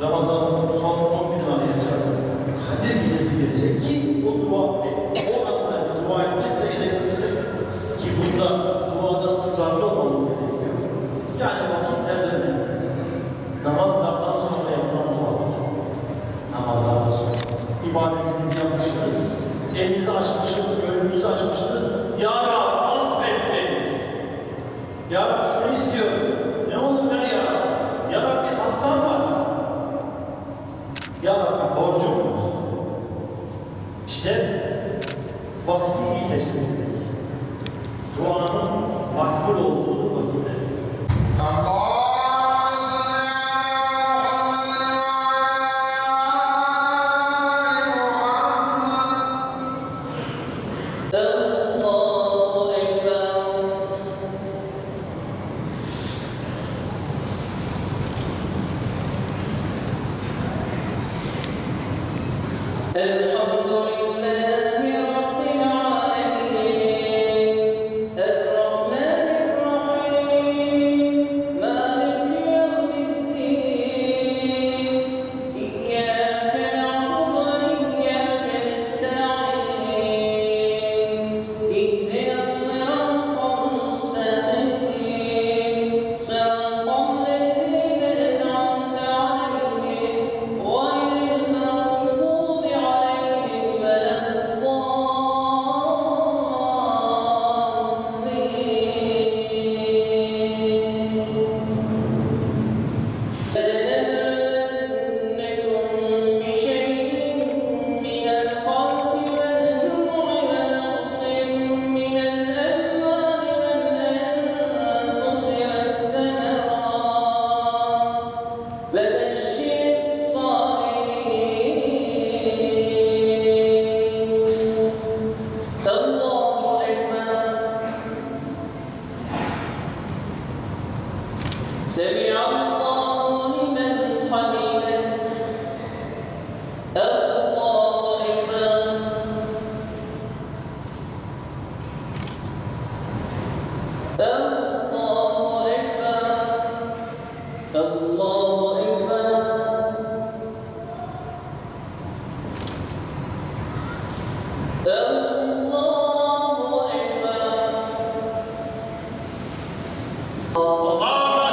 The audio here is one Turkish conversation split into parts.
Ramazan'ın son 10 gün arayacağız. Kadir gecesi gelecek ki o dua, o anda dua etmezse, edebilirse ki bunda duada ısrarcı olmamız gerekiyor. Yani vakitlerden namazlardan sonra yapılan dualar. Namazlardan sonra. İbadetimizi yapmışsınız, elinizi açmışsınız, gönlünüzü açmışsınız. Ya Rab affet beni. Ya Rab şunu istiyorum. Ne olur ver ya Rab. Ya Rab bir hastam var. Ya Rabbi borcum var. İşte vakti iyi seçmek. Duanın makbul olduğu vakitler. الحمد لله رب العالمين الرحمن الرحيم مالك يوم الدين إياك نعبد وإياك نستعين اهدنا الصراط المستقيم صراط الذين أنعمت عليهم غير المغضوب عليهم ولا الضالين فلنبلونكم بشيء من الخوف والجوع ونقص من الأموال والأنفس والثمرات وبشر الصابرين الله أكبر سمع الله لمن حمده الله أكبر الله أكبر الله أكبر الله أكبر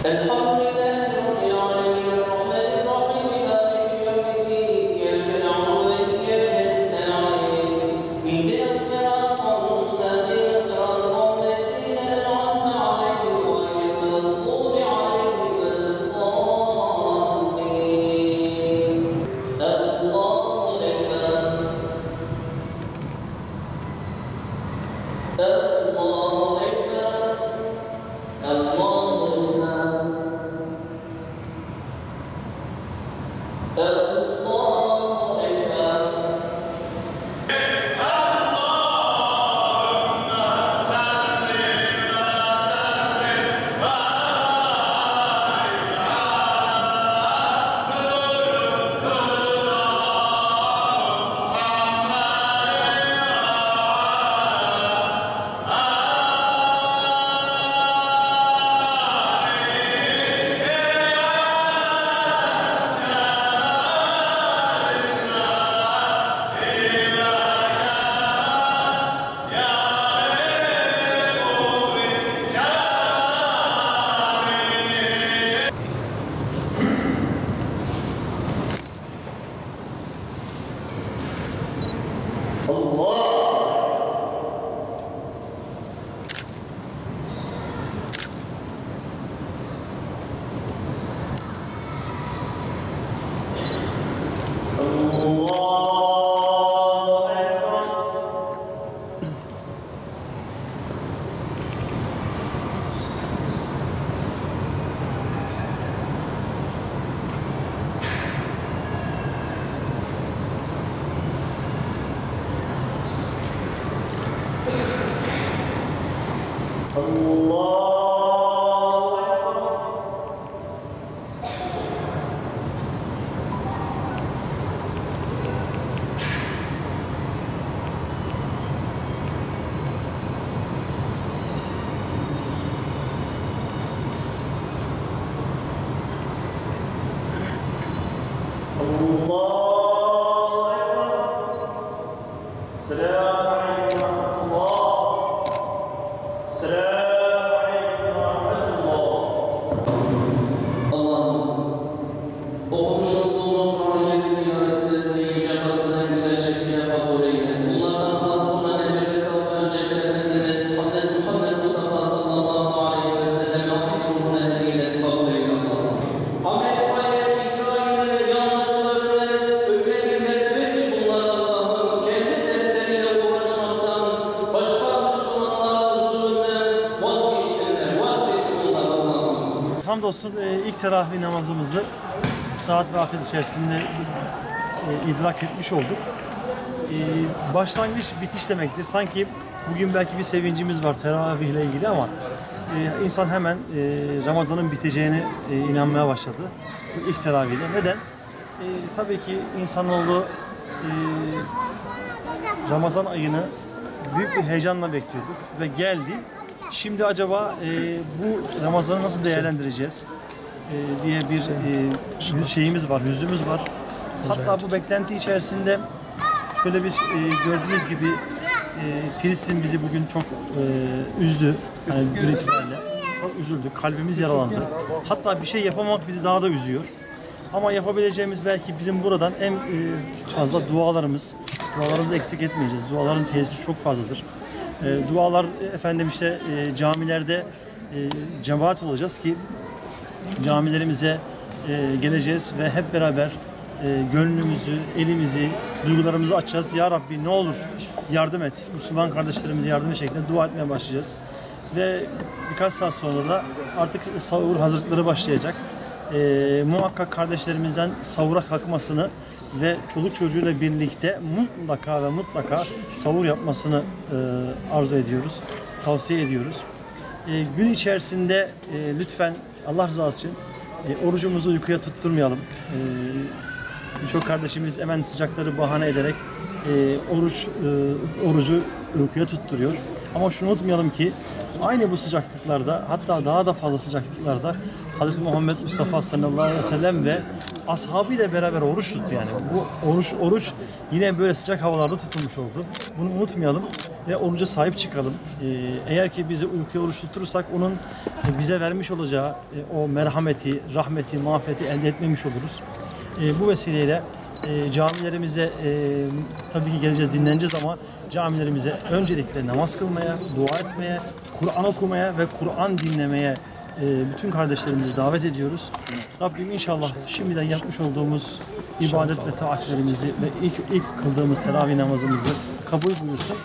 الحمد لله رب العالمين الرحمن الرحيم مالك يوم الدين إياك نعبد وإياك نستعين اهدنا الصراط المستقيم صراط الذين أنعمت عليهم غير المغضوب عليهم ولا الضالين الله أكبر الله أكبر الله okumuş olduğumuz Kur'an-ı Kerim tilavetlerini yüce katında en güzel şekilde kabul eyle. Bunlardan hasbına necep ve sevap verecek Efendimiz Hz. Muhammed Mustafa sallallahu aleyhi ve sellem aziz ruhuna hediyeleri kabul eyle Allah'ım. Amerika ile İsrail ile yandaşlarına öyle bir net ver ki bunlar Allah'ım kendi dertleriyle uğraşmaktan başka Müslümanlara zulümden vazgeçsinler. Vazgeç bunlar Allah'ım. Hamdolsun ilk teravih namazımızı saat ve akit içerisinde idrak etmiş olduk. Başlangıç bitiş demektir. Sanki bugün belki bir sevincimiz var teravih ile ilgili ama insan hemen Ramazan'ın biteceğine inanmaya başladı. Bu ilk teravihle. Neden? Tabii ki insanoğlu Ramazan ayını büyük bir heyecanla bekliyorduk ve geldi. Şimdi acaba bu Ramazan'ı nasıl değerlendireceğiz diye bir şeyimiz var, hüznümüz var. Hatta bu beklenti içerisinde şöyle bir gördüğünüz gibi Filistin bizi bugün çok üzdü. Yani gün itibariyle çok üzüldük, kalbimiz yaralandı. Hatta bir şey yapamamak bizi daha da üzüyor. Ama yapabileceğimiz belki bizim buradan en fazla dualarımızı eksik etmeyeceğiz. Duaların tesiri çok fazladır. Dualar efendim işte camilerde cemaat olacağız ki camilerimize geleceğiz ve hep beraber gönlümüzü, elimizi, duygularımızı açacağız. Ya Rabbi ne olur yardım et. Müslüman kardeşlerimize yardım şeklinde dua etmeye başlayacağız. Ve birkaç saat sonra da artık sahur hazırlıkları başlayacak. Muhakkak kardeşlerimizden sahura kalkmasını ve çoluk çocuğuyla birlikte mutlaka ve mutlaka sahur yapmasını arzu ediyoruz, tavsiye ediyoruz. Gün içerisinde lütfen Allah rızası için orucumuzu uykuya tutturmayalım. Birçok kardeşimiz hemen sıcakları bahane ederek orucu uykuya tutturuyor. Ama şunu unutmayalım ki aynı bu sıcaklıklarda, hatta daha da fazla sıcaklıklarda Hz. Muhammed Mustafa sallallahu aleyhi ve sellem ve ashabıyla beraber oruç tuttu yani. Bu oruç yine böyle sıcak havalarda tutulmuş oldu. Bunu unutmayalım ve oruca sahip çıkalım. Eğer ki bizi uykuya oruç tutturursak onun bize vermiş olacağı o merhameti, rahmeti, mağfireti elde etmemiş oluruz. Bu vesileyle camilerimize tabii ki geleceğiz, dinleneceğiz ama camilerimize öncelikle namaz kılmaya, dua etmeye, Kur'an okumaya ve Kur'an dinlemeye bütün kardeşlerimizi davet ediyoruz. Rabbim inşallah şimdiden yapmış olduğumuz ibadet ve taatlerimizi ve ilk kıldığımız teravih namazımızı kabul buyursun.